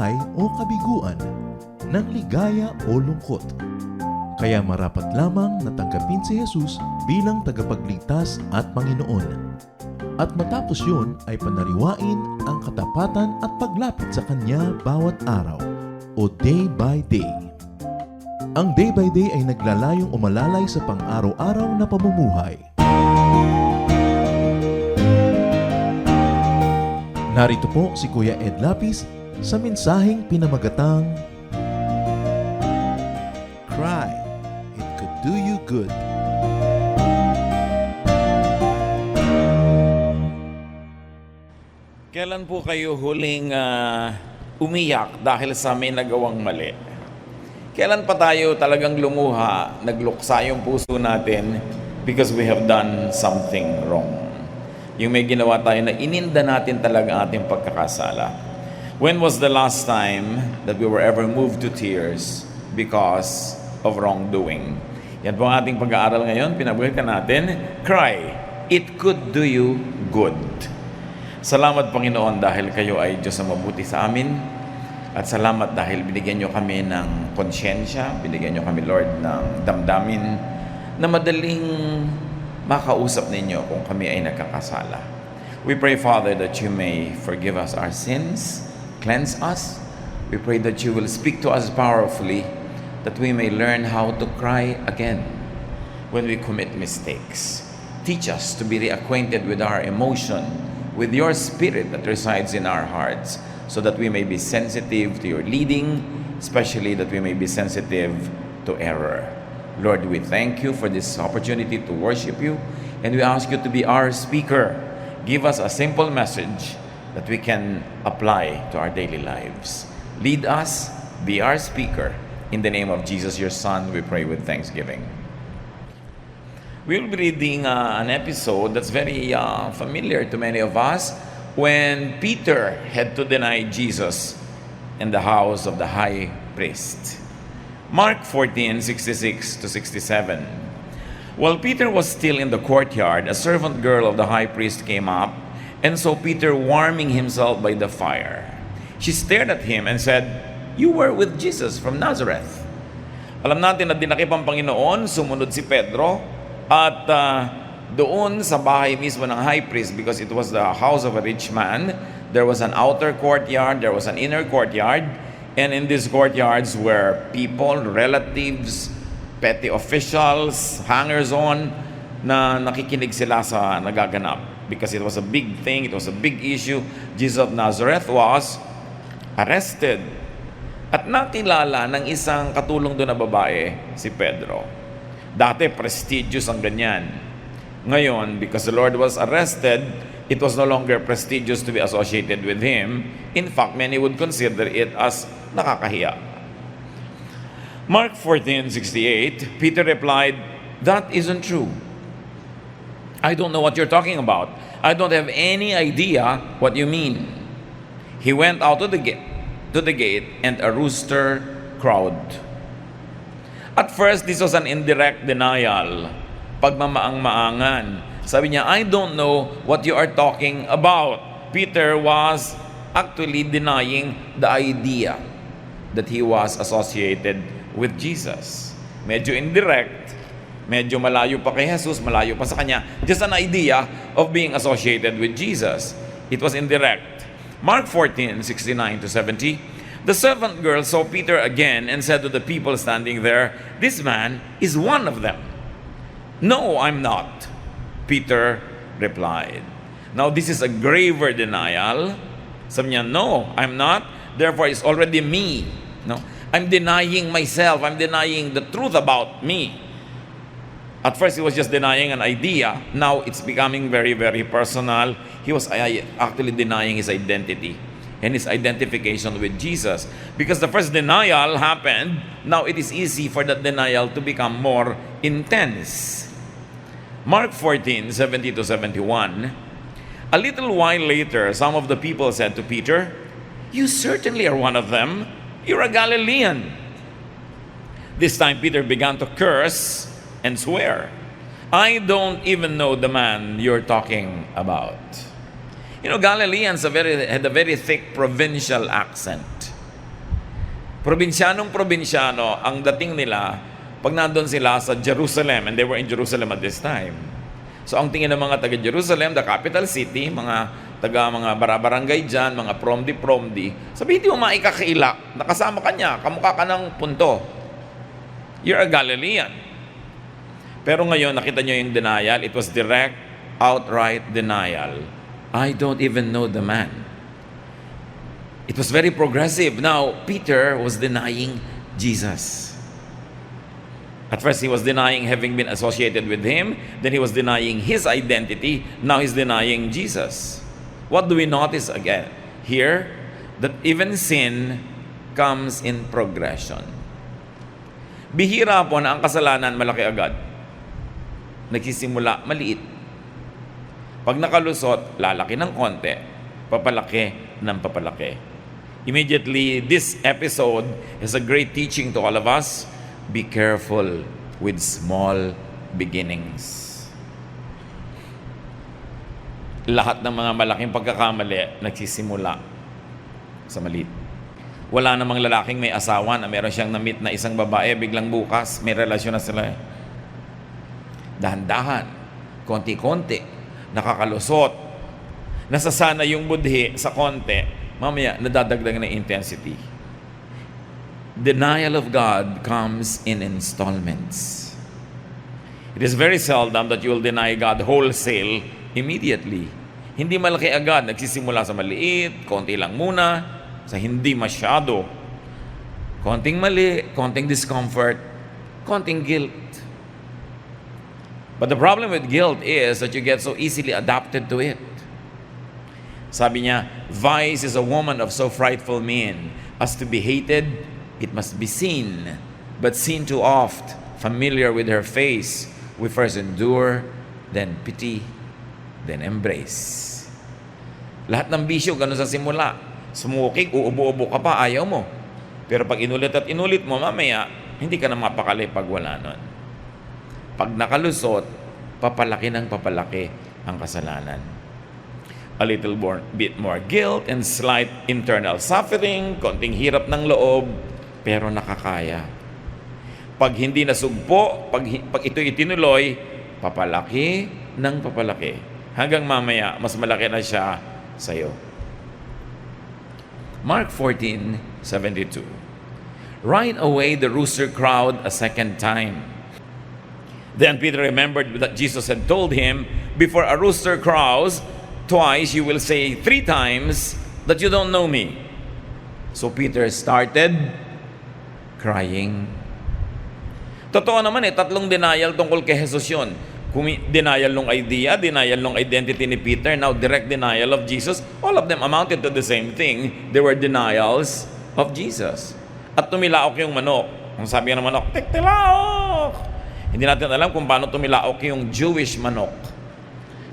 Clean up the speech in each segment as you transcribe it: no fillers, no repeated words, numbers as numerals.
buhay o kabiguan, ng ligaya o lungkot. Kaya marapat lamang na tanggapin si Jesus bilang tagapagligtas at Panginoon. At matapos yun ay panariwain ang katapatan at paglapit sa Kanya bawat araw o day by day. Ang day by day ay naglalayong umalalay sa pang-araw-araw na pamumuhay. Narito po si Kuya Ed Lapis sa mensaheng pinamagatang Cry, it could do you good. Kailan po kayo huling umiyak dahil sa may nagawang mali? Kailan pa tayo talagang lumuha, nagluksa yung puso natin because we have done something wrong? Yung may ginawa tayo na ininda natin talaga ating pagkakasala. When was the last time that we were ever moved to tears because of wrongdoing? Yan po ang ating pag-aaral ngayon. Pinabuhitan natin, Cry, it could do you good. Salamat Panginoon dahil kayo ay Diyos na mabuti sa amin. At salamat dahil binigyan nyo kami ng konsyensya, binigyan nyo kami Lord ng damdamin na madaling makausap ninyo kung kami ay nagkakasala. We pray, Father, that you may forgive us our sins, cleanse us. We pray that you will speak to us powerfully, that we may learn how to cry again when we commit mistakes. Teach us to be reacquainted with our emotion, with your spirit that resides in our hearts, so that we may be sensitive to your leading, especially that we may be sensitive to error. Lord, we thank you for this opportunity to worship you, and we ask you to be our speaker. Give us a simple message that we can apply to our daily lives. Lead us, be our speaker. In the name of Jesus, your Son, we pray with thanksgiving. We'll be reading an episode that's very familiar to many of us when Peter had to deny Jesus in the house of the high priest. Mark 14:66 to 67. While Peter was still in the courtyard, a servant girl of the high priest came up and saw Peter warming himself by the fire. She stared at him and said, "You were with Jesus from Nazareth." Alam natin na dinakip ang Panginoon, sumunod si Pedro, at doon sa bahay mismo ng high priest, because it was the house of a rich man, there was an outer courtyard, there was an inner courtyard, and in these courtyards were people, relatives, petty officials, hangers-on, na nakikinig sila sa nagaganap. Because it was a big thing, it was a big issue. Jesus of Nazareth was arrested. At nakilala ng isang katulong doon na babae, si Pedro. Dati, prestigious ang ganyan. Ngayon, because the Lord was arrested, it was no longer prestigious to be associated with Him. In fact, many would consider it as nakakahiya. Mark 14:68, Peter replied, "That isn't true. I don't know what you're talking about. I don't have any idea what you mean." He went out to the gate, and a rooster crowed. At first, this was an indirect denial, pagmamaang-maangan. Sabi niya, "I don't know what you are talking about." Peter was actually denying the idea that he was associated with Jesus. Medyo indirect, medyo malayo pa kay Jesus, malayo pa sa kanya. Just an idea of being associated with Jesus. It was indirect. Mark 14:69 to 70. The servant girl saw Peter again and said to the people standing there, "This man is one of them." "No, I'm not," Peter replied. Now this is a graver denial. Sabi niya, "No, I'm not. Therefore, it's already me." No, I'm denying myself. I'm denying the truth about me. At first, he was just denying an idea. Now, it's becoming very, very personal. He was actually denying his identity and his identification with Jesus. Because the first denial happened, now it is easy for that denial to become more intense. Mark 14:70 to 71. A little while later, some of the people said to Peter, "You certainly are one of them. You're a Galilean." This time Peter began to curse and swear, "I don't even know the man you're talking about." You know, Galileans had a very thick provincial accent. Probinsyano, ang dating nila, pag nandun sila sa Jerusalem, and they were in Jerusalem at this time. So ang tingin ng mga taga-Jerusalem, the capital city, mga barabarangay dyan, mga promdi, sabi, hindi mo maikakailak, nakasama ka niya, kamukha ka ng punto. You're a Galilean. Pero ngayon, nakita nyo yung denial, it was direct, outright denial. I don't even know the man. It was very progressive. Now, Peter was denying Jesus. At first, he was denying having been associated with him. Then he was denying his identity. Now he's denying Jesus. What do we notice again? Here, that even sin comes in progression. Bihira po na ang kasalanan malaki agad. Nagsisimula maliit. Pag nakalusot, lalaki ng konti. Papalaki ng papalaki. Immediately, this episode is a great teaching to all of us. Be careful with small beginnings. Lahat ng mga malaking pagkakamali nagsisimula sa maliit. Wala namang lalaking may asawa na meron siyang na-meet na isang babae, biglang bukas, may relasyon na sila. Dahan-dahan, konti-konti, nakakalusot, nasasana yung budhi sa konti, mamaya, nadadagdag ng intensity. Denial of God comes in installments. It is very seldom that you will deny God wholesale immediately. Hindi malaki agad. Nagsisimula sa maliit, konti lang muna, sa hindi masyado. Konting mali, konting discomfort, konting guilt. But the problem with guilt is that you get so easily adapted to it. Sabi niya, vice is a woman of so frightful mien as to be hated, it must be seen, but seen too oft, familiar with her face, we first endure, then pity, then embrace. Lahat ng bisyo, ganun sa simula. Smoking, uubo-ubo ka pa, ayaw mo. Pero pag inulit at inulit mo, mamaya, hindi ka na mapakali pag wala nun. Pag nakalusot, papalaki ng papalaki ang kasalanan. A little bit more guilt and slight internal suffering, konting hirap ng loob, pero nakakaya. Pag hindi nasugpo, pag ito itinuloy, papalaki ng papalaki. Hanggang mamaya, mas malaki na siya sa'yo. Mark 14:72. Right away the rooster crowed a second time. Then Peter remembered that Jesus had told him, before a rooster crows, twice you will say 3 times that you don't know me. So Peter started crying. Totoo naman 3 denial tungkol kay Jesus yun. Denial ng idea, denial ng identity ni Peter, now direct denial of Jesus. All of them amounted to the same thing. They were denials of Jesus. At tumilaok yung manok. Ang sabi ng manok, tilaok! Hindi natin alam kung paano tumilaok yung Jewish manok.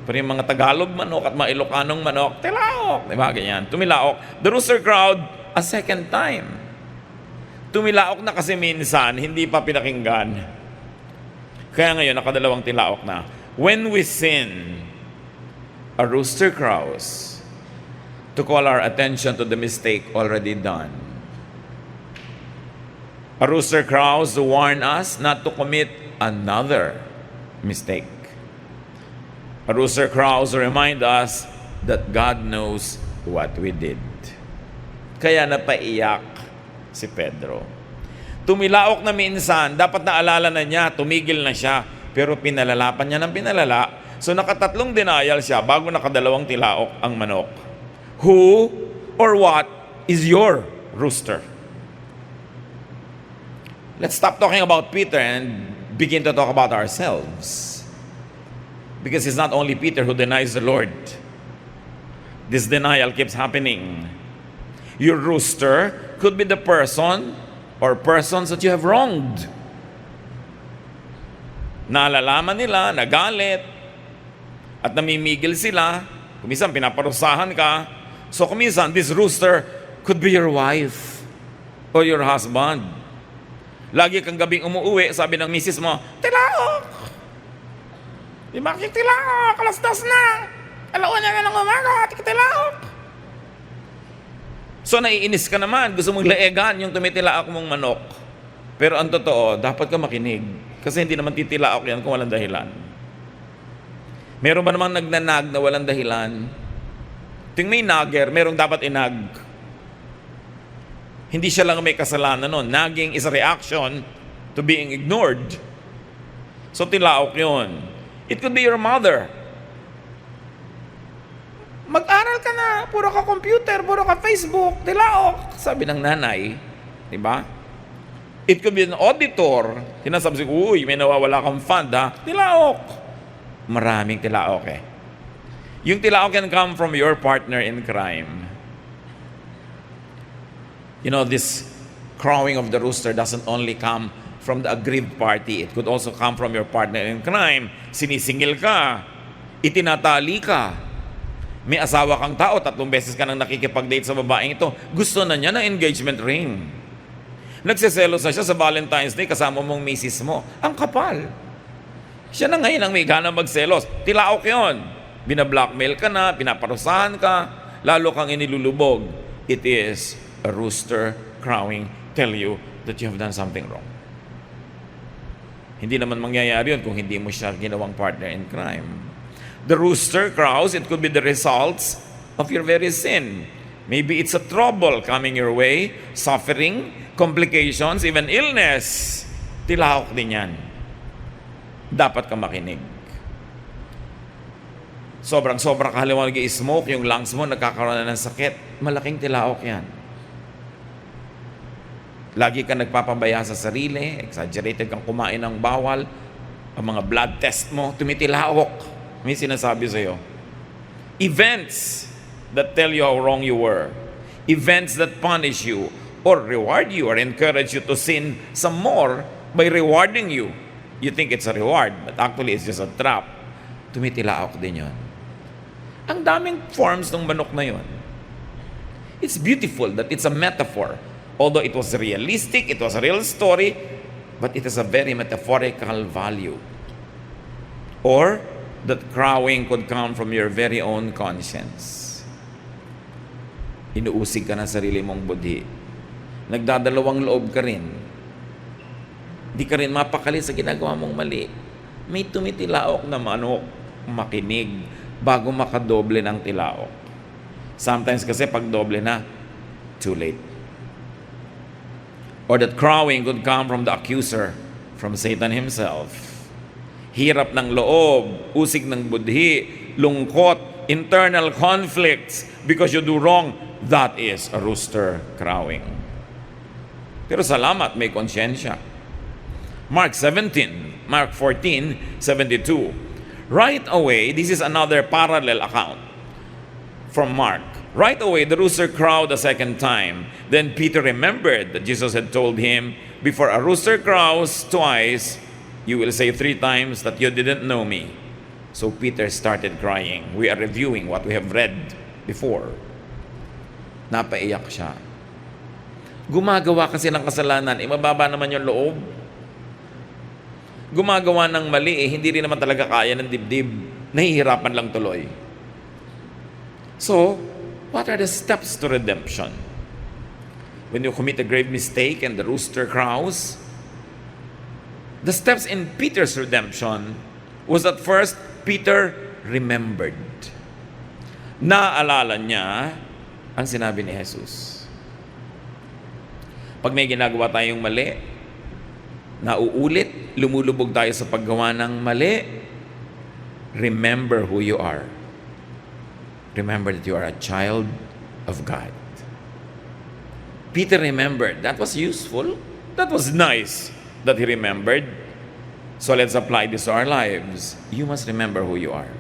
Pero yung mga Tagalog manok at mga Ilocanong manok, tilaok! Diba? Ganyan. Tumilaok. The rooster crowed a second time. Tumilaok na kasi minsan, hindi pa pinakinggan. Kaya ngayon, nakadalawang tilaok na. When we sin, a rooster crows to call our attention to the mistake already done. A rooster crows to warn us not to commit another mistake. A rooster crows to remind us that God knows what we did. Kaya napaiyak si Pedro. Tumilaok na minsan, dapat naalala na niya, tumigil na siya, pero pinalalapan niya ng pinalala. So nakatatlong denial siya bago nakadalawang tilaok ang manok. Who or what is your rooster? Let's stop talking about Peter and begin to talk about ourselves. Because it's not only Peter who denies the Lord. This denial keeps happening. Your rooster could be the person or persons that you have wronged. Naalalaman nila, nagalit, at namimigil sila. Kuminsan, pinaparusahan ka. So kuminsan, this rooster could be your wife or your husband. Lagi kang gabing umuuwi, sabi ng misis mo, tilaok! Di ba tilaok? Alas 2 na! Alauna na ng umaga, tilaok! So naiinis ka naman, gusto mong laegan yung tumitilaok mong manok. Pero ang totoo, dapat ka makinig. Kasi hindi naman titilaok yan kung walang dahilan. Meron ba namang nagnanag na walang dahilan? Ting may nagger, merong dapat inag. Hindi siya lang may kasalanan nun. Nagging is a reaction to being ignored. So tilaok yun. It could be your mother. Mag-aral ka na, puro ka computer, puro ka Facebook, tilaok, sabi ng nanay. Diba? It could be an auditor. Sinasabi siya, uy, may nawawala kang fund ha. Tilaok. Maraming tilaok eh. Yung tilaok can come from your partner in crime. You know, this crowing of the rooster doesn't only come from the aggrieved party. It could also come from your partner in crime. Sinisingil ka. Itinatali ka. May asawa kang tao, 3 beses ka nang nakikipag-date sa babaeng ito. Gusto na niya ng engagement ring. Nagseselos na siya sa Valentine's Day kasama mong misis mo. Ang kapal. Siya na ngayon ang may gana magselos. Tilaok yun. Binablockmail ka na, pinaparusahan ka, lalo kang inilulubog. It is a rooster crowing, tell you that you have done something wrong. Hindi naman mangyayari yun kung hindi mo siya ginawang partner in crime. The rooster crows, it could be the results of your very sin. Maybe it's a trouble coming your way, suffering, complications, even illness. Tilaok din yan. Dapat ka makinig. Sobrang kahaliwan nag-i-smoke, yung lungs mo nagkakaroon na ng sakit. Malaking tilaok yan. Lagi ka nagpapabaya sa sarili, exaggerated kang kumain ng bawal, ang mga blood test mo, tumitilaok. May sinasabi sa'yo. Events that tell you how wrong you were. Events that punish you or reward you or encourage you to sin some more by rewarding you. You think it's a reward, but actually it's just a trap. Tumitilaok din yun. Ang daming forms ng manok na yun. It's beautiful that it's a metaphor. Although it was realistic, it was a real story, but it has a very metaphorical value. Or that crowing could come from your very own conscience. Inuusig ka ng sarili mong budhi. Nagdadalawang loob ka rin. Di ka rin mapakali sa ginagawa mong mali. May tumitilaok na manok, makinig, bago makadoble ng tilaok. Sometimes kasi pag doble na, too late. Or that crowing could come from the accuser, from Satan himself. Hirap ng loob, usig ng budhi, lungkot, internal conflicts because you do wrong. That is a rooster crowing. Pero salamat, may konsyensya. Mark 14:72. Right away, this is another parallel account from Mark. Right away, the rooster crowed a second time. Then Peter remembered that Jesus had told him, before a rooster crows twice, you will say 3 times that you didn't know me. So Peter started crying. We are reviewing what we have read before. Napaiyak siya. Gumagawa kasi ng kasalanan, mababa naman yung loob. Gumagawa ng mali, hindi rin naman talaga kaya ng dibdib. Nahihirapan lang tuloy. So, what are the steps to redemption? When you commit a grave mistake and the rooster crows, the steps in Peter's redemption was that first, Peter remembered. Naalala niya ang sinabi ni Jesus. Pag may ginagawa tayong mali, nauulit, lumulubog tayo sa paggawa ng mali, remember who you are. Remember that you are a child of God. Peter remembered. That was useful. That was nice that he remembered. So let's apply this to our lives. You must remember who you are.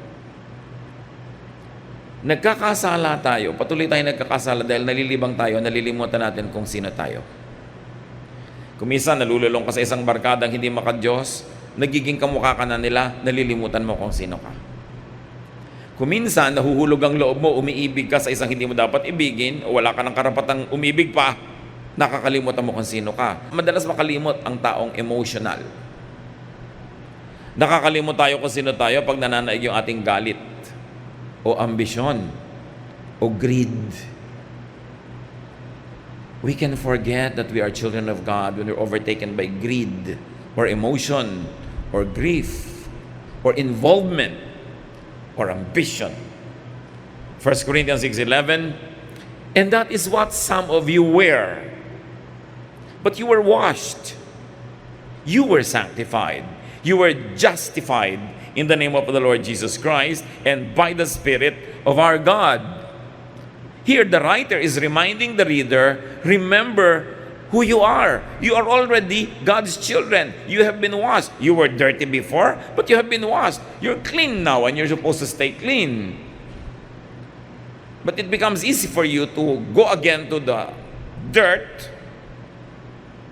Nagkakasala tayo. Patuloy tayo nagkakasala dahil nalilibang tayo, nalilimutan natin kung sino tayo. Kung minsan nalululong ka sa isang barkadang hindi maka-Diyos, nagiging kamukha ka na nila, nalilimutan mo kung sino ka. Kung minsan nahuhulog ang loob mo, umiibig ka sa isang hindi mo dapat ibigin, o wala ka ng karapatang umibig pa, nakakalimutan mo kung sino ka. Madalas makalimot ang taong emotional. Nakakalimot tayo kung sino tayo pag nananaig yung ating galit, o ambisyon, o greed. We can forget that we are children of God when we're overtaken by greed or emotion or grief or involvement or ambition. 1 Corinthians 6:11, and that is what some of you were. But you were washed, you were sanctified, you were justified in the name of the Lord Jesus Christ and by the Spirit of our God. Here the writer is reminding the reader, remember who you are. You are already God's children. You have been washed. You were dirty before, but you have been washed. You're clean now and you're supposed to stay clean. But it becomes easy for you to go again to the dirt,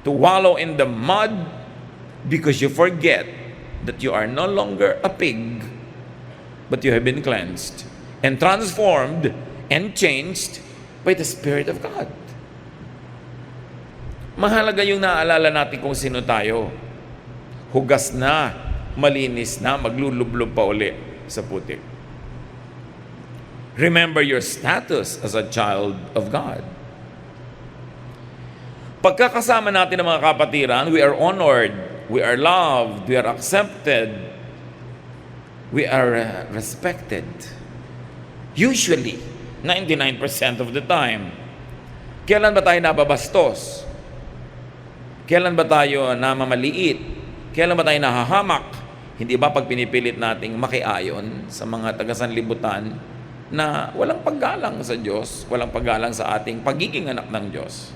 to wallow in the mud, because you forget that you are no longer a pig, but you have been cleansed and transformed and changed by the Spirit of God. Mahalaga yung naalala natin kung sino tayo. Hugas na, malinis na, maglulublob pa uli sa putik. Remember your status as a child of God. Pagkakasama natin ng mga kapatiran, we are honored, we are loved, we are accepted, we are respected. Usually, 99% of the time. Kailan ba tayo nababastos? Kailan ba tayo namamaliit? Kailan ba tayo nahahamak? Hindi ba pag pinipilit nating makiayon sa mga taga-sanlibutan na walang paggalang sa Diyos, walang paggalang sa ating pagiging anak ng Diyos?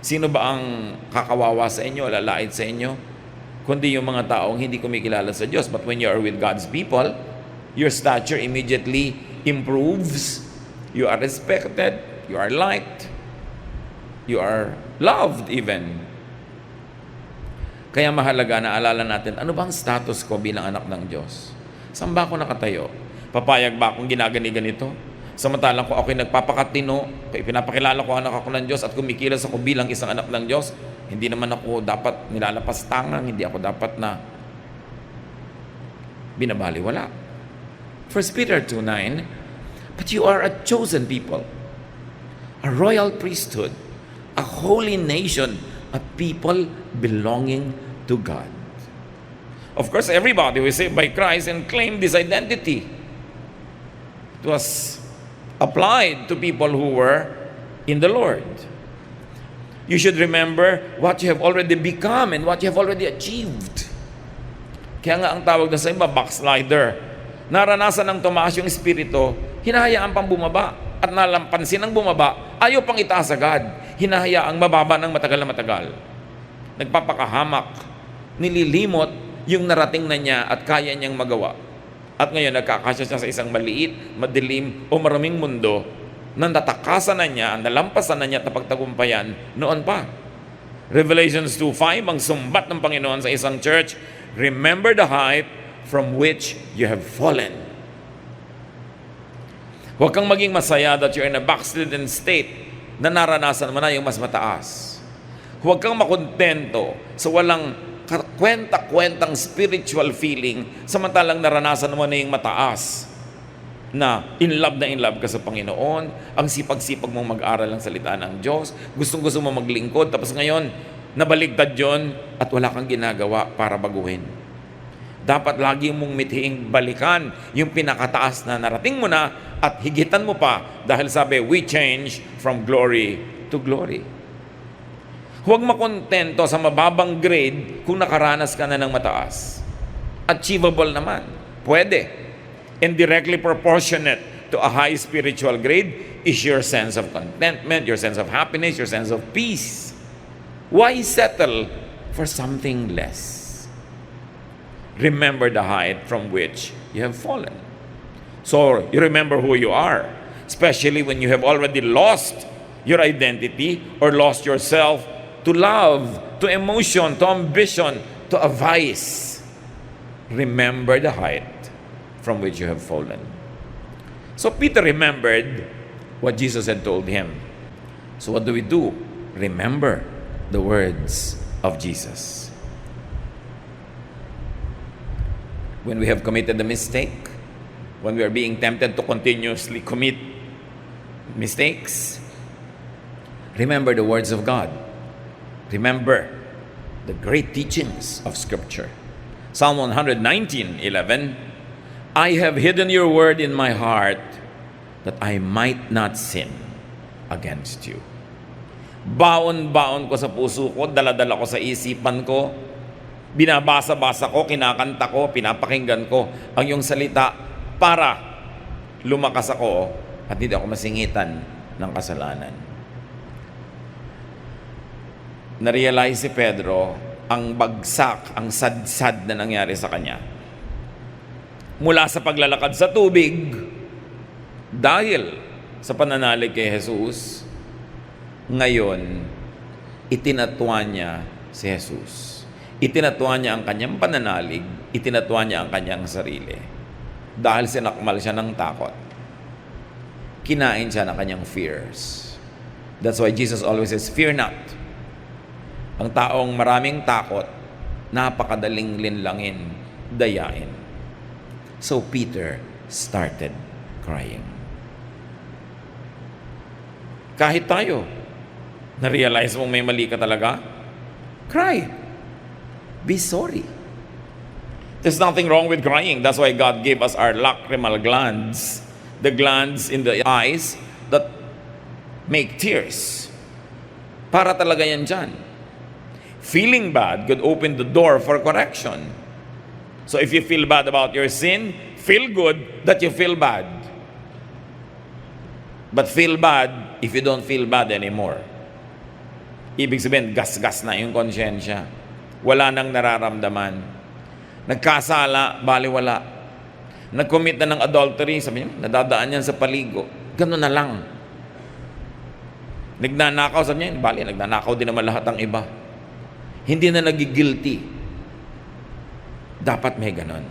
Sino ba ang kakawawa sa inyo, lalait sa inyo? Kundi yung mga taong hindi kumikilala sa Diyos. But when you are with God's people, your stature immediately improves. You are respected, you are liked, you are loved even. Kaya mahalaga na alala natin, ano bang status ko bilang anak ng Diyos? Saan ba ako nakatayo? Papayag ba akong ginagani-ganito? Samantalang ko ako'y nagpapakatino, pinapakilala ko anak ako ng Diyos at kumikilos ako bilang isang anak ng Diyos, hindi naman ako dapat nilalapas tangang, hindi ako dapat na binabaliwala. 1 Peter 2:9, but you are a chosen people, a royal priesthood, a holy nation, a people belonging to God. Of course, everybody who is saved by Christ and claim this identity. It was applied to people who were in the Lord. You should remember what you have already become and what you have already achieved. Kaya nga ang tawag na sa iba, backslider. Naranasan ng tumaas yung espiritu, hinahayaan pang bumaba. At nalampansin ng bumaba, ayaw pang itaas agad. Hinahayaang mababa ng matagal na matagal. Nagpapakahamak, nililimot yung narating na niya at kaya niyang magawa. At ngayon nagkakasya siya sa isang maliit, madilim o maraming mundo na natakasan na niya, nalampasan na niya at napagtagumpayan noon pa. Revelations 2:5, ang sumbat ng Panginoon sa isang church, remember the height from which you have fallen. Huwag kang maging masaya that you're in a backslidden state na naranasan mo na yung mas mataas. Huwag kang makontento sa walang kwenta-kwentang spiritual feeling samantalang naranasan mo na yung mataas na in love ka sa Panginoon, ang sipag-sipag mong mag-aral ng salita ng Diyos, gustong-gusto mo maglingkod, tapos ngayon, nabaligtad yon at wala kang ginagawa para baguhin. Dapat lagi mong mithiing balikan yung pinakataas na narating mo na at higitan mo pa dahil sabi, we change from glory to glory. Huwag makontento sa mababang grade kung nakaranas ka na ng mataas. Achievable naman. Pwede. And directly proportionate to a high spiritual grade is your sense of contentment, your sense of happiness, your sense of peace. Why settle for something less? Remember the height from which you have fallen. So, you remember who you are, especially when you have already lost your identity or lost yourself to love, to emotion, to ambition, to a vice. Remember the height from which you have fallen. So Peter remembered what Jesus had told him. So what do? Remember the words of Jesus. When we have committed a mistake, when we are being tempted to continuously commit mistakes, Remember the words of God. Remember the great teachings of Scripture. Psalm 119:11, I have hidden your word in my heart that I might not sin against you. Baon-baon ko sa puso ko, dala-dala ko sa isipan ko, binabasa-basa ko, kinakanta ko, pinapakinggan ko ang iyong salita para lumakas ako at hindi ako masingitan ng kasalanan. Na-realize si Pedro ang bagsak, ang sadsad na nangyari sa kanya. Mula sa paglalakad sa tubig, dahil sa pananalig kay Jesus, ngayon, itinatuan niya si Jesus. Itinatuan niya ang kanyang pananalig, itinatuan niya ang kanyang sarili. Dahil sinakmal siya ng takot, kinain siya ng kanyang fears. That's why Jesus always says, fear not. Ang taong maraming takot, napakadaling linlangin, dayain. So Peter started crying. Kahit tayo, na-realize mong may mali ka talaga, cry. Be sorry. There's nothing wrong with crying. That's why God gave us our lacrimal glands, the glands in the eyes that make tears. Para talaga yan dyan. Feeling bad could open the door for correction. So if you feel bad about your sin, feel good that you feel bad. But feel bad if you don't feel bad anymore. Ibig sabihin, gas-gas na yung konsyensya. Wala nang nararamdaman. Nagkasala, baliwala. Nag-commit na ng adultery, sabi niya, nadadaan yan sa paligo. Ganun na lang. Nagnanakaw, sabi niya, bali, nagnanakaw din naman lahat ng iba. Hindi na nagigilty. Dapat may ganun.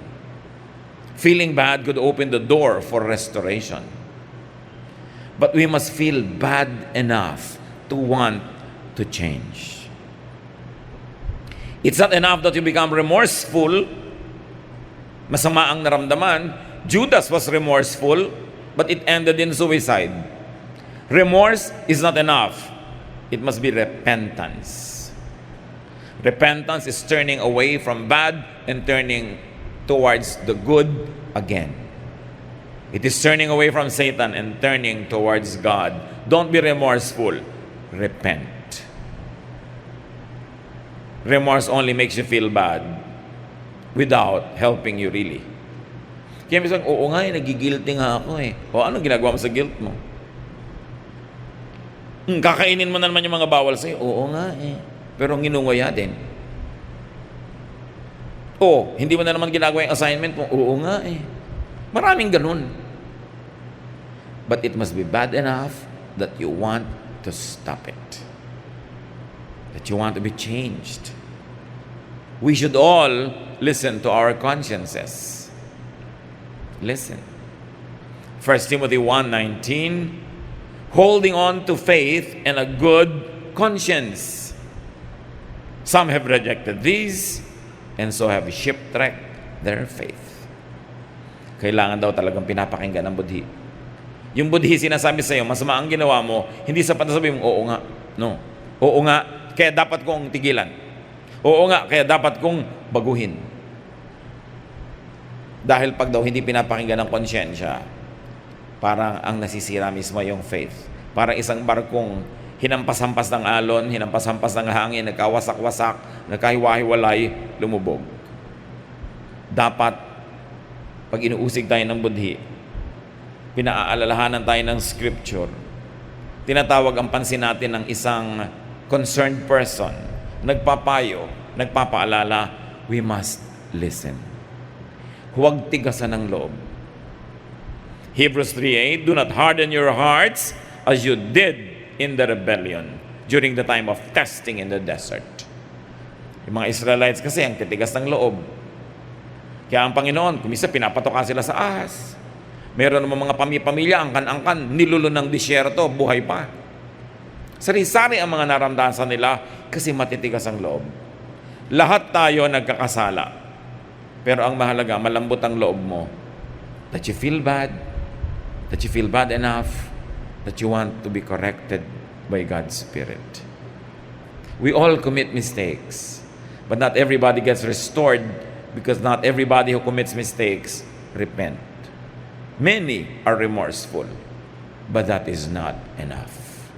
Feeling bad could open the door for restoration. But we must feel bad enough to want to change. It's not enough that you become remorseful. Masama ang naramdaman. Judas was remorseful, but it ended in suicide. Remorse is not enough. It must be repentance. Repentance is turning away from bad and turning towards the good again. It is turning away from Satan and turning towards God. Don't be remorseful. Repent. Remorse only makes you feel bad without helping you really. Kaya minsan, oo nga nagigilty nga ako eh. O anong ginagawa mo sa guilt mo? Kakainin mo na naman yung mga bawal sa'yo. Oo nga eh. Pero nginunguya din. O, hindi mo na naman ginagawa yung assignment mo. Oo nga eh. Maraming ganun. But it must be bad enough that you want to stop it. That you want to be changed. We should all listen to our consciences. Listen. 1 Timothy 1:19, holding on to faith and a good conscience. Some have rejected these, and so have shipwrecked their faith. Kailangan daw talagang pinapakinggan ng budhi. Yung budhi sinasabi sa iyo, masama ang ginawa mo, hindi sapat na sabihin mo, oo nga. No. Oo nga, kaya dapat kong tigilan. Oo nga, kaya dapat kong baguhin. Dahil pag daw hindi pinapakinggan ng konsyensya, parang ang nasisira mismo yung faith. Parang isang barkong hinampas-hampas ng alon, hinampas-hampas ng hangin, nagkawasak-wasak, nagkahiwa-hiwalay, lumubog. Dapat, pag inuusig tayo ng budhi, pinaaalalahanan tayo ng scripture, tinatawag ang pansin natin ng isang concerned person, nagpapayo, nagpapaalala, we must listen. Huwag tigasan ng loob. Hebrews 3:8, do not harden your hearts as you did in the rebellion during the time of testing in the desert. Yung mga Israelites kasi ang titigas ng loob. Kaya ang Panginoon, kumisa pinapatoka sila sa ahas. Meron naman mga pamilya, angkan-angkan, nilulo ng disyerto, buhay pa. Sari-sari ang mga naramdasan nila kasi matitigas ang loob. Lahat tayo nagkakasala. Pero ang mahalaga, malambot ang loob mo. That you feel bad enough, that you want to be corrected, by God's Spirit. We all commit mistakes, but not everybody gets restored because not everybody who commits mistakes repent. Many are remorseful, but that is not enough.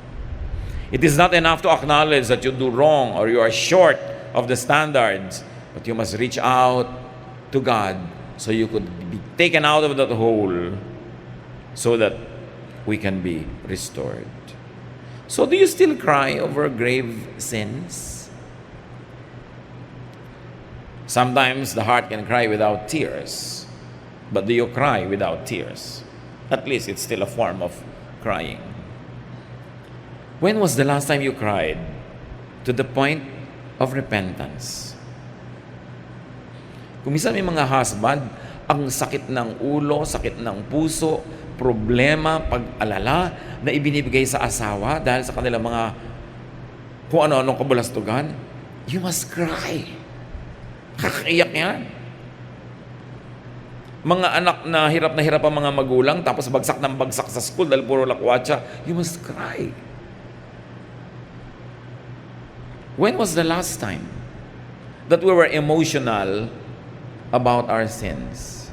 It is not enough to acknowledge that you do wrong or you are short of the standards, but you must reach out to God so you could be taken out of that hole so that we can be restored. So do you still cry over grave sins? Sometimes the heart can cry without tears, but do you cry without tears? At least it's still a form of crying. When was the last time you cried to the point of repentance? Kung minsan may mga husband, ang sakit ng ulo, sakit ng puso, problema, pag-alala na ibinibigay sa asawa dahil sa kanilang mga kung ano-anong kabulastugan, you must cry. Kakaiyak yan. Mga anak na hirap ang mga magulang, tapos bagsak ng bagsak sa school dahil puro lakwatsa, you must cry. When was the last time that we were emotional about our sins?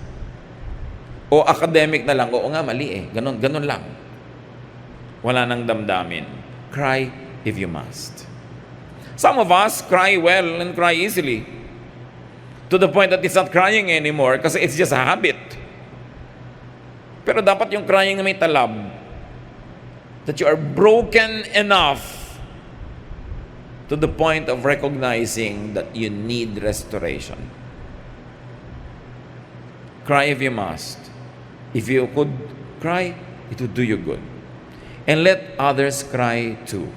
O academic na lang, oo nga, mali eh. Ganun lang. Wala nang damdamin. Cry if you must. Some of us cry well and cry easily. To the point that it's not crying anymore kasi it's just a habit. Pero dapat yung crying na may talab. That you are broken enough to the point of recognizing that you need restoration. Cry if you must. If you could cry, it would do you good. And let others cry too.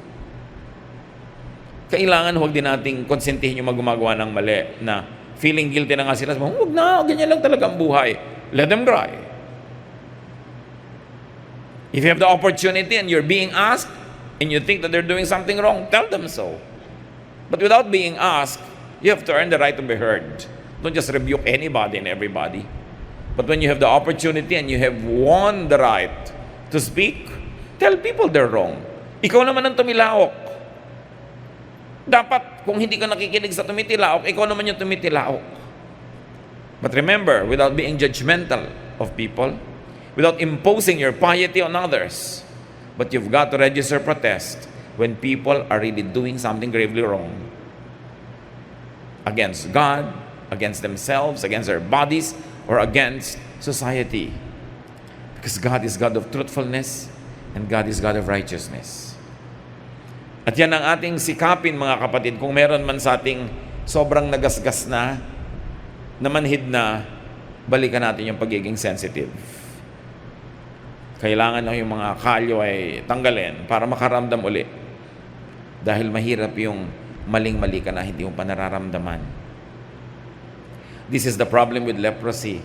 Kailangan huwag din nating konsentihin yung gumagawa ng mali na feeling guilty na nga sila. Huwag na, ganyan lang talaga ang buhay. Let them cry. If you have the opportunity and you're being asked and you think that they're doing something wrong, tell them so. But without being asked, you have to earn the right to be heard. Don't just rebuke anybody and everybody. But when you have the opportunity and you have won the right to speak, tell people they're wrong. Ikaw naman ang tumilaok. Dapat, kung hindi ka nakikinig sa tumitilaok, ikaw naman yung tumitilaok. But remember, without being judgmental of people, without imposing your piety on others, but you've got to register protest when people are really doing something gravely wrong against God, against themselves, against their bodies, or against society. Because God is God of truthfulness and God is God of righteousness. At yan ang ating sikapin, mga kapatid. Kung meron man sa ating sobrang nagasgas na, namanhid na, balikan natin yung pagiging sensitive. Kailangan na yung mga kalyo ay tanggalin para makaramdam uli. Dahil mahirap yung maling-mali ka na hindi mo pa nararamdaman. This is the problem with leprosy.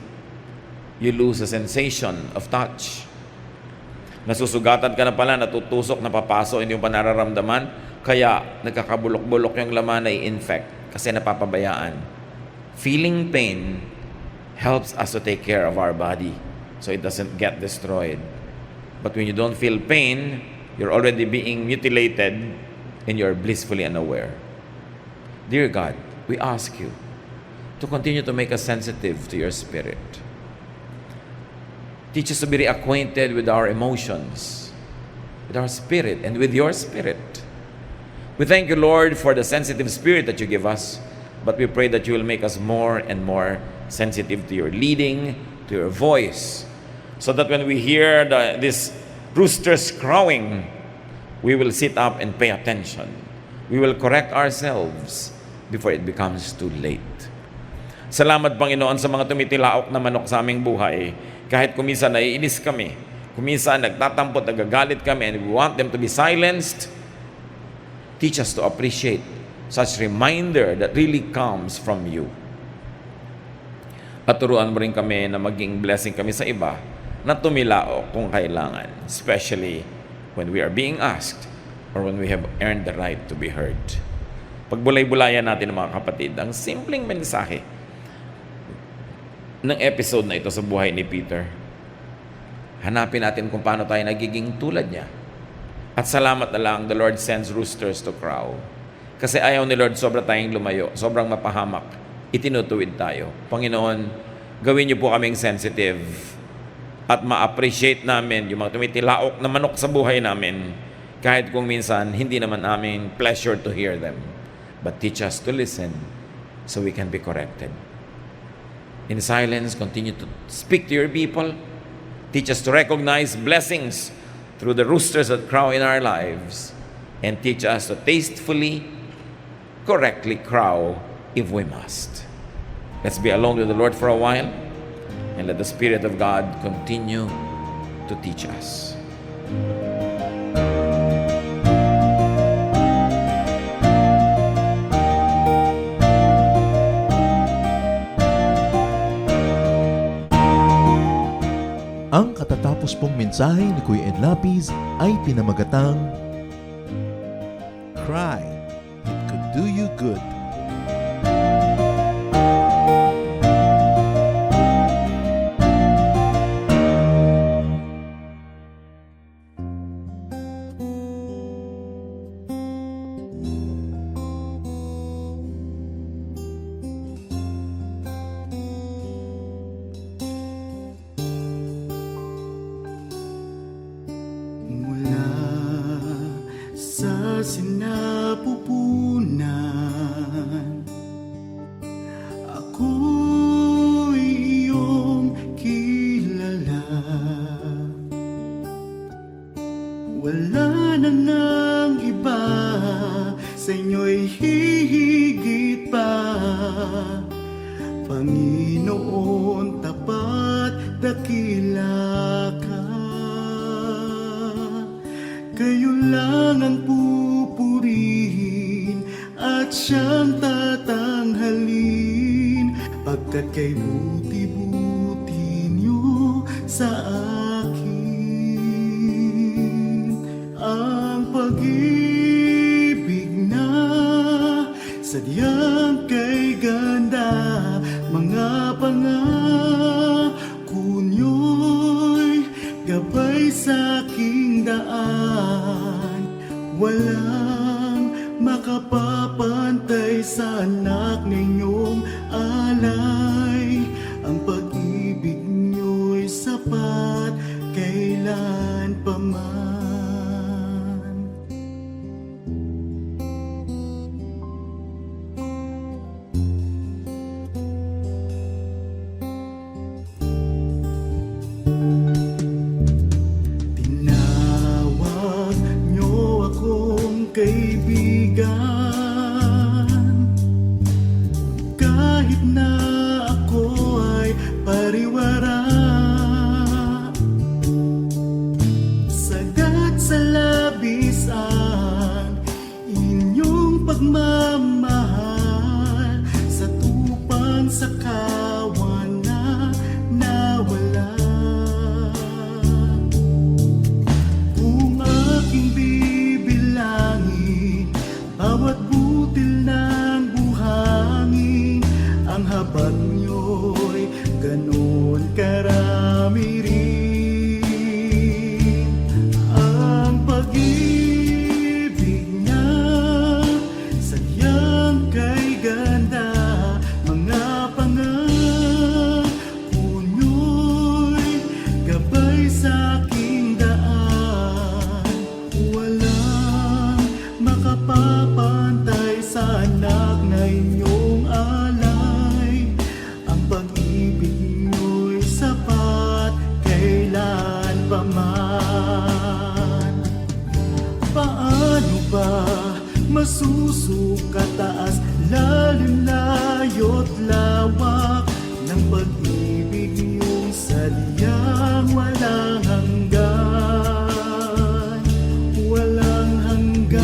You lose a sensation of touch. Nasusugatan ka na pala, natutusok, napapaso, hindi mo pa nararamdaman, kaya nagkakabulok-bulok yung laman ay infect kasi napapabayaan. Feeling pain helps us to take care of our body so it doesn't get destroyed. But when you don't feel pain, you're already being mutilated and you're blissfully unaware. Dear God, we ask you to continue to make us sensitive to your Spirit. Teach us to be reacquainted with our emotions, with our spirit, and with your Spirit. We thank you, Lord, for the sensitive spirit that you give us, but we pray that you will make us more and more sensitive to your leading, to your voice, so that when we hear this rooster's crowing, we will sit up and pay attention. We will correct ourselves before it becomes too late. Salamat, Panginoon, sa mga tumitilaok na manok sa aming buhay. Kahit kuminsan naiinis kami, kuminsan nagtatampot, nagagalit kami, and we want them to be silenced, teach us to appreciate such reminder that really comes from you. At turuan mo rin kami na maging blessing kami sa iba na tumilaok kung kailangan, especially when we are being asked or when we have earned the right to be heard. Pagbulay-bulayan natin, mga kapatid, ang simpleng mensahe ng episode na ito sa buhay ni Peter. Hanapin natin kung paano tayo nagiging tulad niya. At salamat na lang, the Lord sends roosters to crow. Kasi ayaw ni Lord sobra tayong lumayo, sobrang mapahamak. Itinutuwid tayo. Panginoon, gawin niyo po kaming sensitive at ma-appreciate namin yung mga tumitilaok na manok sa buhay namin, kahit kung minsan hindi naman namin pleasure to hear them. But teach us to listen so we can be corrected. In silence, continue to speak to your people. Teach us to recognize blessings through the roosters that crow in our lives, and teach us to tastefully, correctly crow if we must. Let's be alone with the Lord for a while, and let the Spirit of God continue to teach us. Ang katatapos pong mensahe ni Kuya Ed Lapis ay pinamagatang Cry, It Could Do You Good. Mula sa sinapupunan, ako'y iyong kilala. Wala na ngang iba, sa inyo'y hihigit pa. Panginoon, tapat, dakila ka. Kayo lang ang pupurihin at siyang tatanghalin, pagkat kay buti-buti niyo sa akin. Ang pag-ibig na sadyang kay ganda, mga pangako niyo'y gabay sa aking daan. Walang makapapantay sa anak ninyong alay. Ang pag-ibig niyo'y sapat kailan pa man. Tinawag niyo akong kaibigan, kahit na ako ay pariwara. Sagat sa labis ang inyong pagmamahal, sa tupang sa kawan na nawala. Kung aking bibilangin bawat butil ng buhangin, ang habag niyo'y ganon karami rin. Ang pag-ibig na sadyang kay ganda, mga pangako niyo'y gabay sa aking daan. Walang makapapantay sa anak na inyong alay. Ang pag-ibig niyo'y sapat kailan pa man. Paano ba masusukat taas, lalim, layo't lawak ng pag-ibig niyong sadyang walang hanggan, walang hanggan.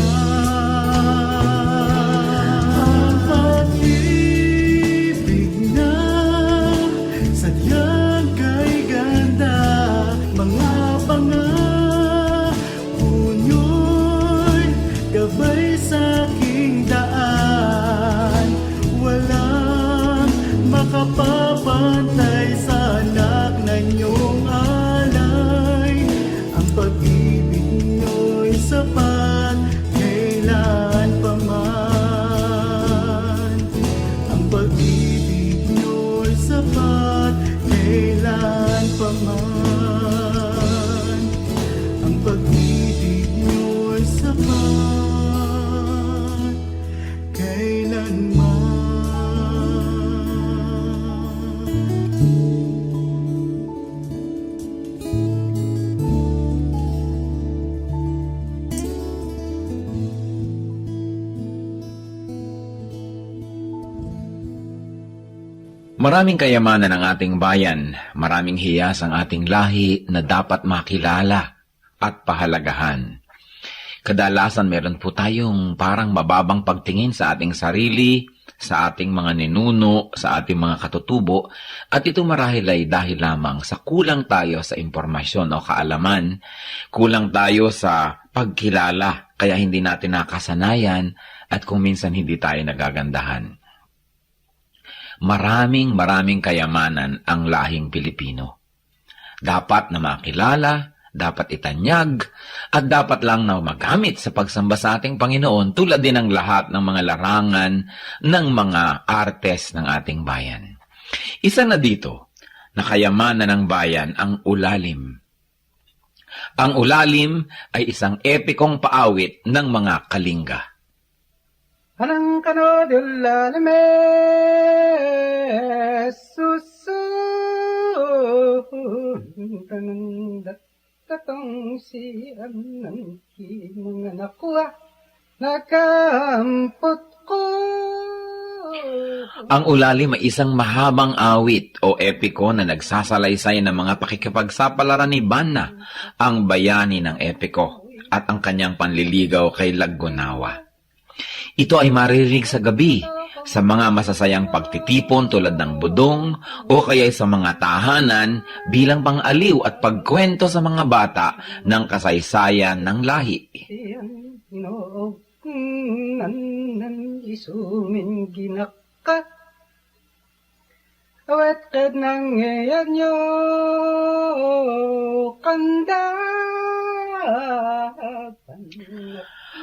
Ang pag-ibig na sadyang kay ganda, mga pangako niyo'y gabay sa aking daan. Walang makapapantay Maraming kayamanan ang ating bayan, maraming hiyas ang ating lahi na dapat makilala at pahalagahan. Kadalasan meron po tayong parang mababang pagtingin sa ating sarili, sa ating mga ninuno, sa ating mga katutubo, at ito marahil ay dahil lamang sa kulang tayo sa impormasyon o kaalaman, kulang tayo sa pagkilala, kaya hindi natin nakasanayan at kung minsan hindi tayo nagagandahan. Maraming kayamanan ang lahing Pilipino. Dapat na makilala, dapat itanyag, at dapat lang na magamit sa pagsamba sa ating Panginoon tulad din ng lahat ng mga larangan ng mga artes ng ating bayan. Isa na dito, na kayamanan ng bayan ang ulalim. Ang ulalim ay isang epikong paawit ng mga Kalinga. Anang kanodil lalame susu tanang tatong si anang mga nakuha nakampot ko. Ang ulalim ay isang mahabang awit o epiko na nagsasalaysay ng mga pakikipagsapalaran ni Banna, ang bayani ng epiko, at ang kanyang panliligaw kay Laggunawa. Ito ay maririnig sa gabi, sa mga masasayang pagtitipon tulad ng budong o kaya sa mga tahanan bilang pang-aliw at pagkwento sa mga bata ng kasaysayan ng lahi. Nan isumin ginaka awet kad nang ngayon nyo kanda.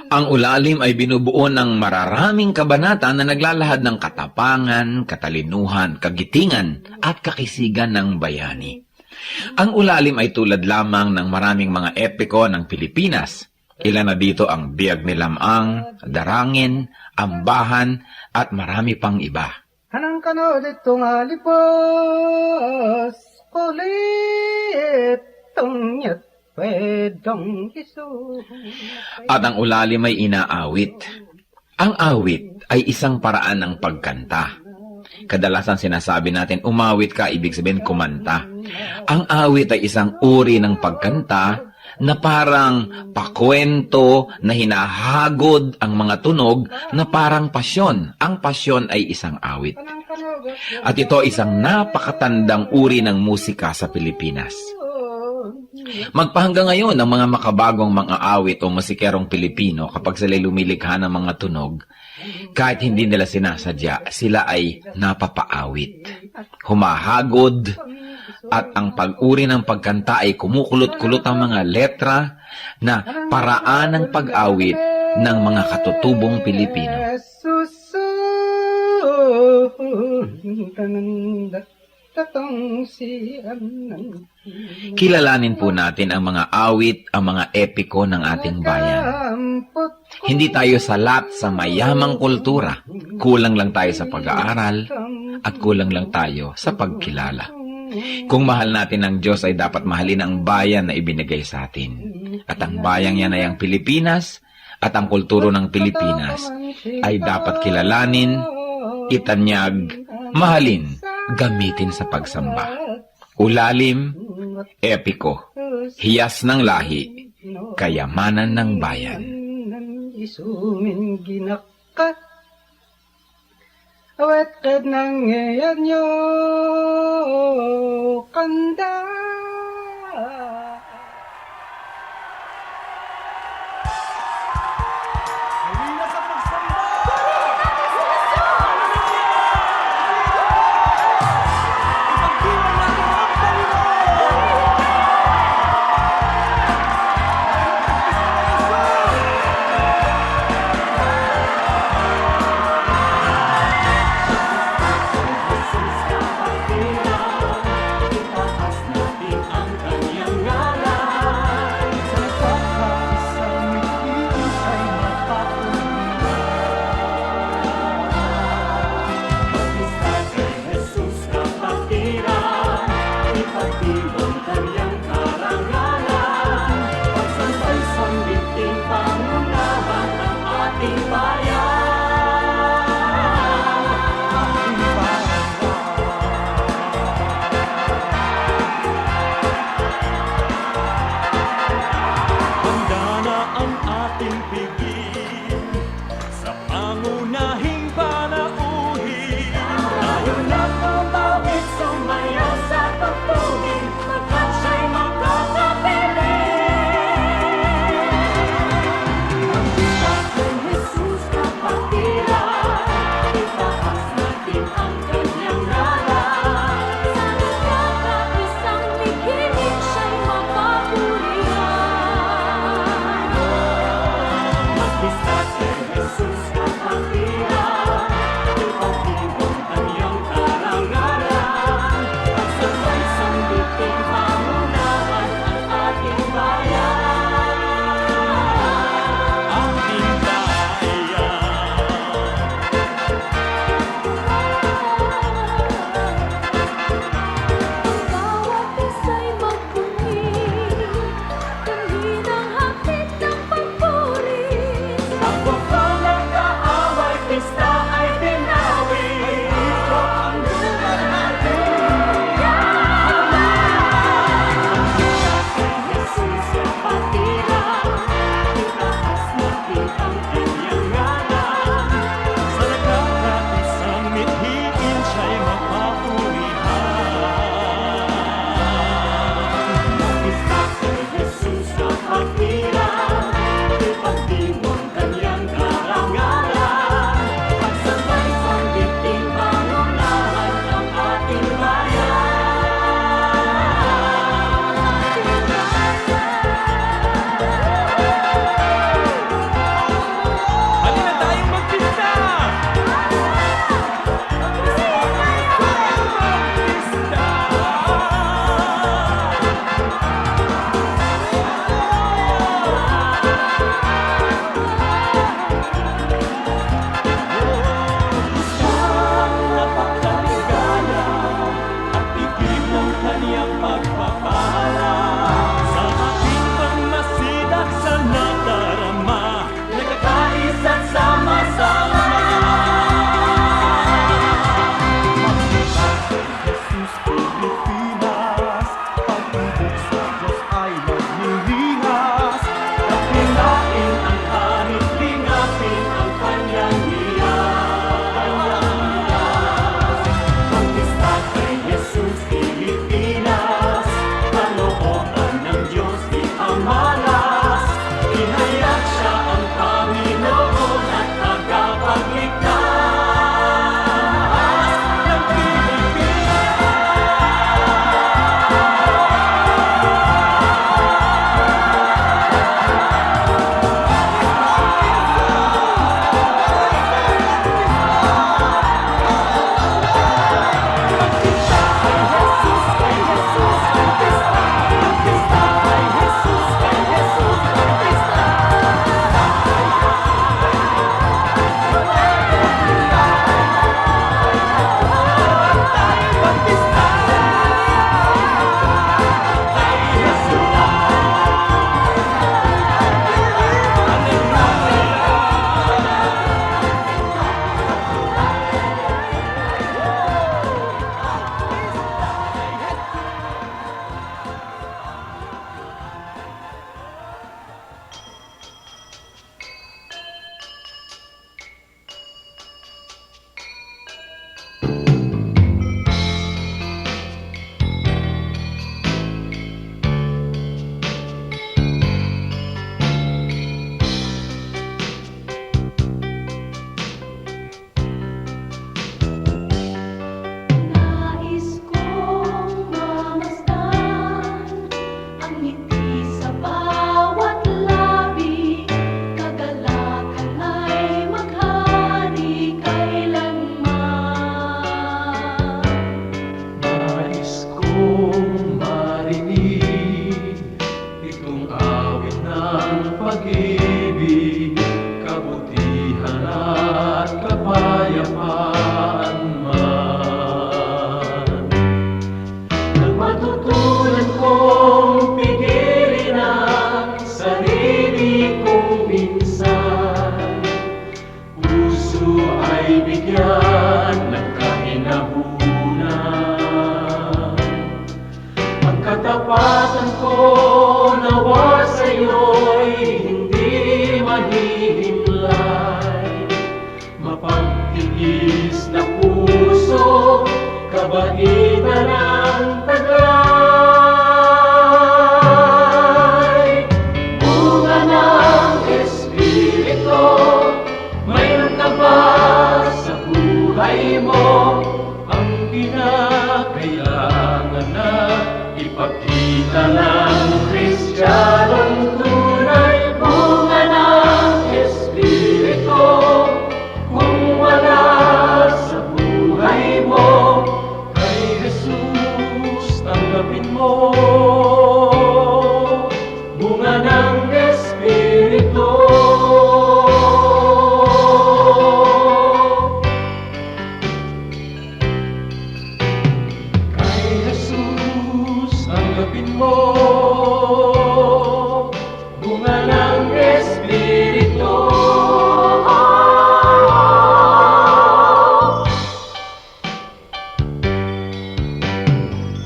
Ang ulalim ay binubuo ng mararaming kabanata na naglalahad ng katapangan, katalinuhan, kagitingan at kakisigan ng bayani. Ang ulalim ay tulad lamang ng maraming mga epiko ng Pilipinas. Ilan na dito ang Biyag ni Lamang, Darangin, Ambahan at marami pang iba. Anang kano dito nga lipos kulit tong pwedong isu. At ang ulalim ay inaawit. Ang awit ay isang paraan ng pagkanta. Kadalasan sinasabi natin, umawit ka, ibig sabihin kumanta. Ang awit ay isang uri ng pagkanta na parang pakwento na hinahagod ang mga tunog na parang pasyon. Ang pasyon ay isang awit. At ito isang napakatandang uri ng musika sa Pilipinas. Magpahanggang ngayon ang mga makabagong mga awit o musikerong Pilipino kapag sila lumilikha ng mga tunog, kahit hindi nila sinasadya, sila ay napapaawit, humahagod, at ang pag-uri ng pagkanta ay kumukulot-kulot ang mga letra na paraan ng pag-awit ng mga katutubong Pilipino. Kilalanin po natin ang mga awit, ang mga epiko ng ating bayan. Hindi tayo salat sa mayamang kultura. Kulang lang tayo sa pag-aaral at kulang lang tayo sa pagkilala. Kung mahal natin ang Diyos ay dapat mahalin ang bayan na ibinigay sa atin. At ang bayang yan ay ang Pilipinas at ang kulturo ng Pilipinas ay dapat kilalanin, itanyag, mahalin, gamitin sa pagsamba. Ulalim, epiko, hiyas ng lahi, kayamanan ng bayan. Isumin ginaka awet kad nang ngayon nyo kanda. Itaas natin ang kanyang kapayapaan man. Nang matutunan kong pigilin ang sarili kong minsan, puso ay bigyan ng kahinahunan. Ang katapatan ko nawa sa'yo'y hindi mahihimlay. Mapagtigis na puso, kabaitan ang taglay. Bunga ng Espiritu, mayroon ka ba sa buhay mo? Ang kinakailangan na ipakita ng Kristiyanong tunay. Bunga ng Espiritu, kung wala sa buhay mo, kay Jesus tanggapin mo. Bunga ng Espiritu. Kay Jesus tanggapin mo. Bunga ng Espiritu.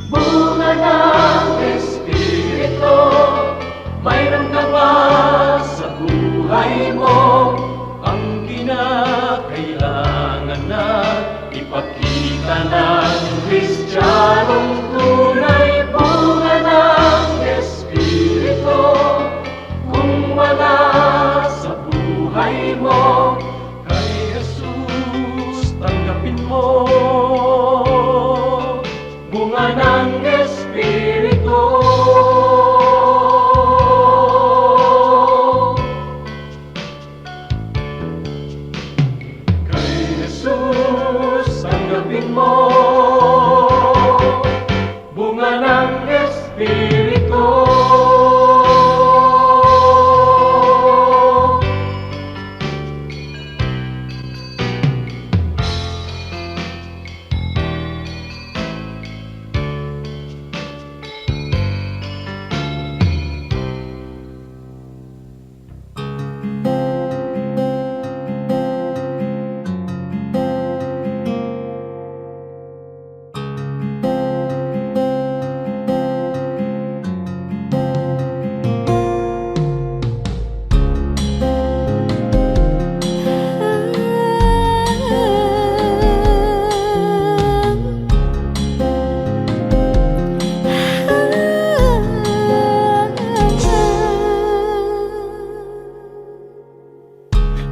Bunga ng Espiritu, mayroon ka ba sa buhay mo? Ang kinakailangan na ipakita ng Kristiyanong tunay. Bunga ng Espiritu, kung wala sa buhay mo, kay Jesus tanggapin mo. Bunga ng Espiritu. Kay Jesus tanggapin mo. Bunga ng Espiritu.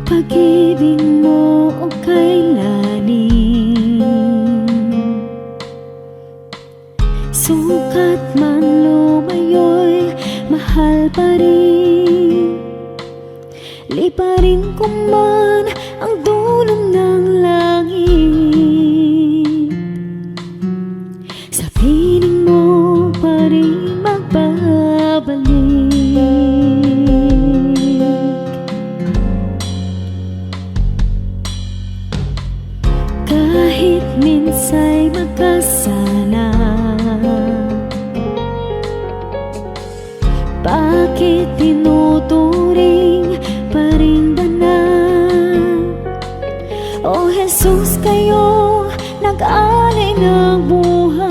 Pag-ibig mo o kailanin, sukat man lumayo'y mahal pa rin. Liparin ko man ang dulong ng langit, sa piling mo pa rin magbabalik. Kahit minsa'y magkasala, bakit tinuturing pa rin banal? O Jesus, kayo nag-alay ng buhay.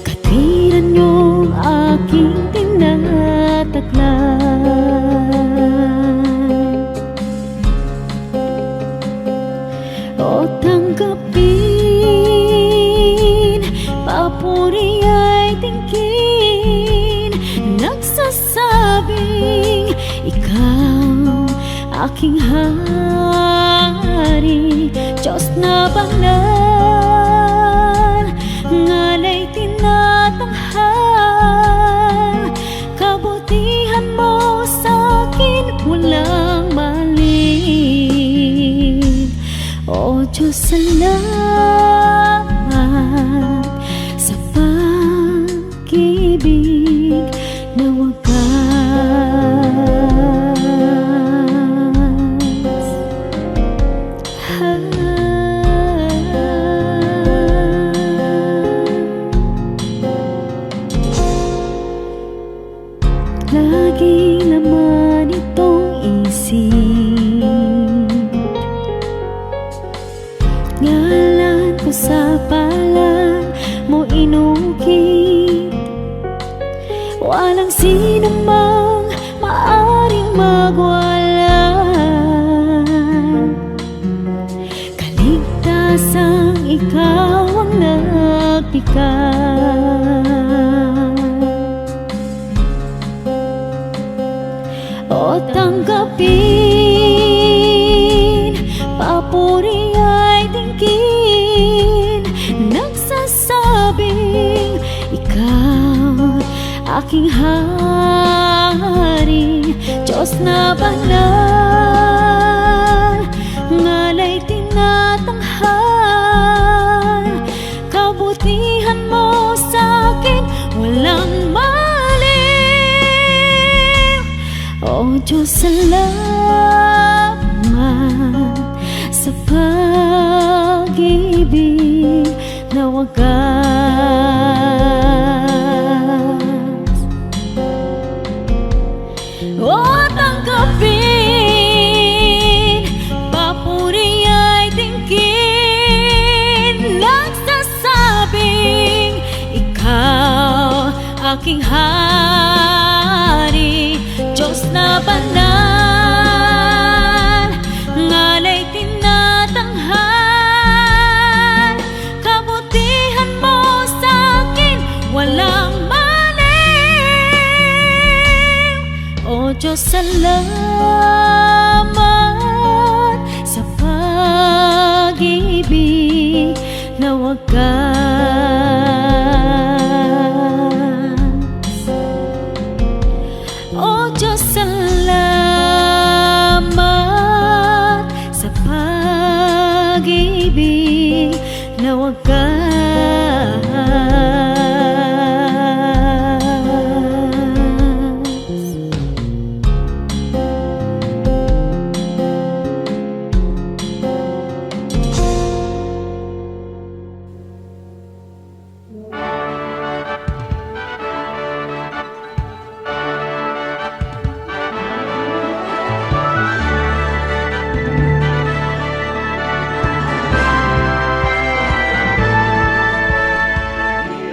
Katwiran niyong aking tinataglay. O tanggapin, papuri ay tingkin, nagsasabing ikaw aking hari, Diyos na banal, ngalay tinatanghal. Kabutihan mo sa'kin walang mali. O Diyos, salamat sa pag-ibig na wagas. walang sino mang maaring magwala. Kaligtasang ikaw ang nagpikas. O tanggapin, papuri ay tingin, nagsasabing ikaw aking hari, Diyos na banal, ngalay tinatanghal, kabutihan mo sa'kin walang mali. O Diyos, salamat sa pag-ibig na wagas. O tanggapin, papuri ay tingin, nagsasabing ikaw aking hari, Diyos na banal, ngalay tinatanghal, kabutihan mo sa'kin walang mali. O Diyos, salamat sa pag-ibig na wagas. O Diyos, salamat sa pag-ibig na wagas.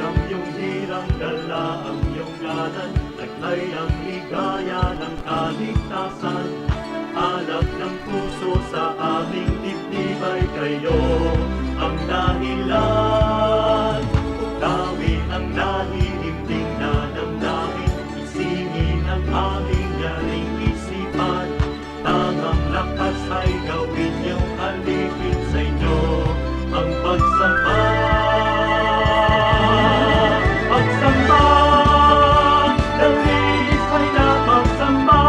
Ang iyong hirang dala, ang iyong ngalan, taglay ang ligaya ng kaligtasan. Alab ng puso sa aming dibdib ay kayo ang dahilan. Ugawin ang nahihimding na damdamin, isingin ang aming yaring isipan. Tangang lakas ay gawin niyong alipin sa inyo ang pagsamba. Pagsamba, dalis ay na pagsamba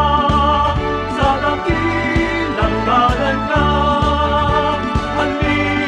sa dakilang ngalan ka. Halin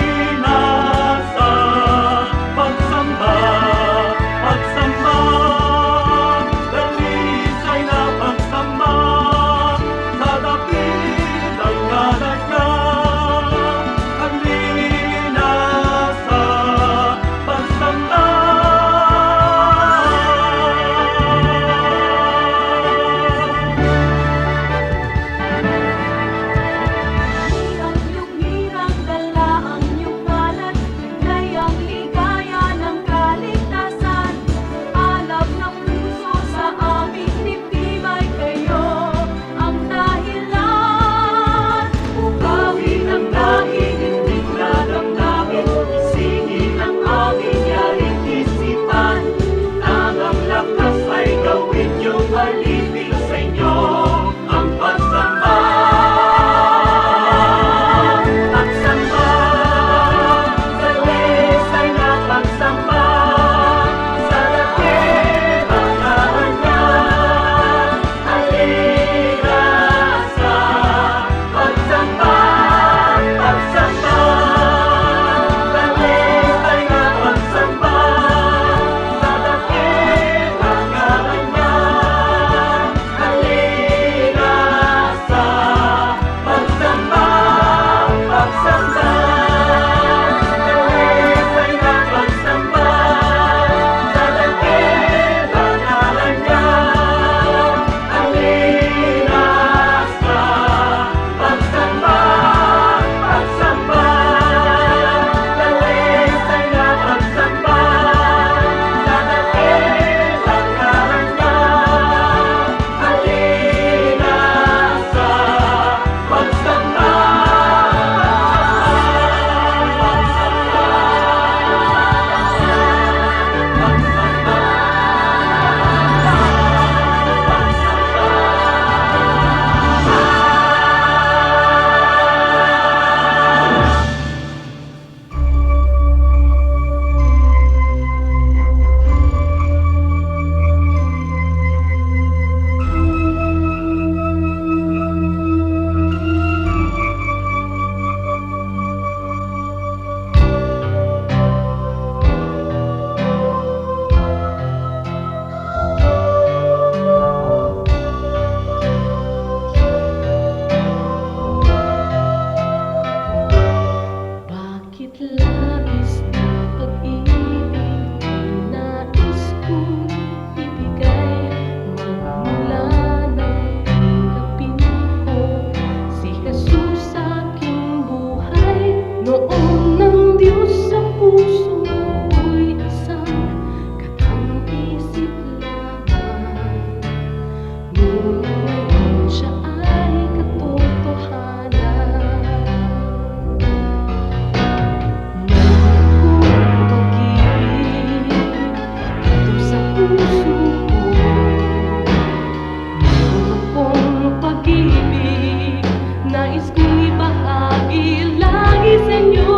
bahagi lagi sa inyo.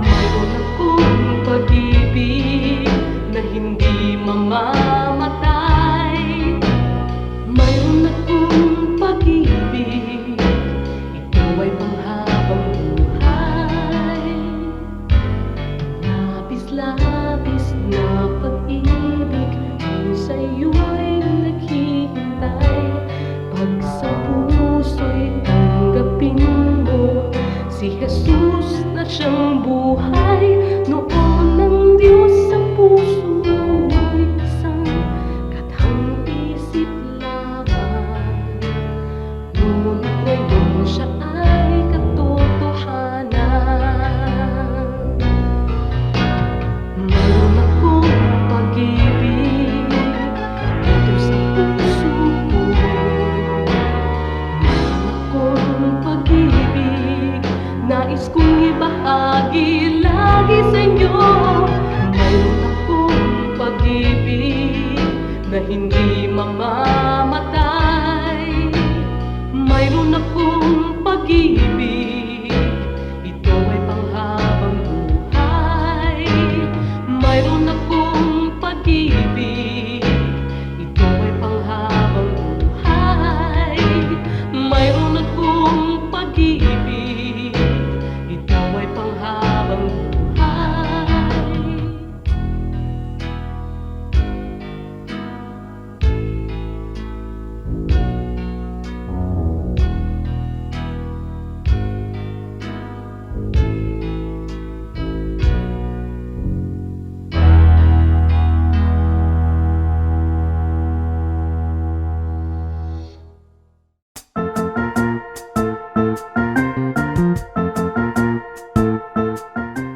Mayroon akong pag-ibig na hindi mamamatay. Mayroon akong pag-ibig, ito ay panghabang buhay. Labis-labis na pag-ibig ang sa'yo'y naghihintay. Pag sa puso'y tanggapin mo si Jesus na siyang buhay. Noon ng Diyos sa puso'y isang katang isip lamang. Ngunit ngayon siya ay katotohanan. Mayroon akong pag-ibig dito sa puso ko. Mayroon akong pag-ibig, nais kong ibahagi lagi sa inyo. Mayroon akong pag-ibig na hindi mamamatay. Mayroon akong pag-ibig, ito ay panghabang buhay. Mayroon akong pag-ibig, ito ay panghabang buhay. Mayroon akong pag-ibig, ito ay panghabang buhay.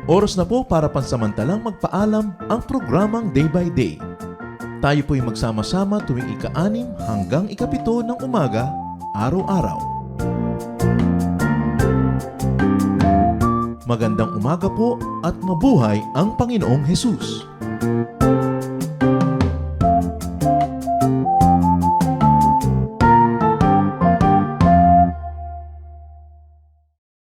Oras na po para pansamantalang magpaalam ang programang Day by Day. Tayo po'y magsama-sama tuwing ika-6 hanggang ika-7 ng umaga, araw-araw. Magandang umaga po at mabuhay ang Panginoong Hesus!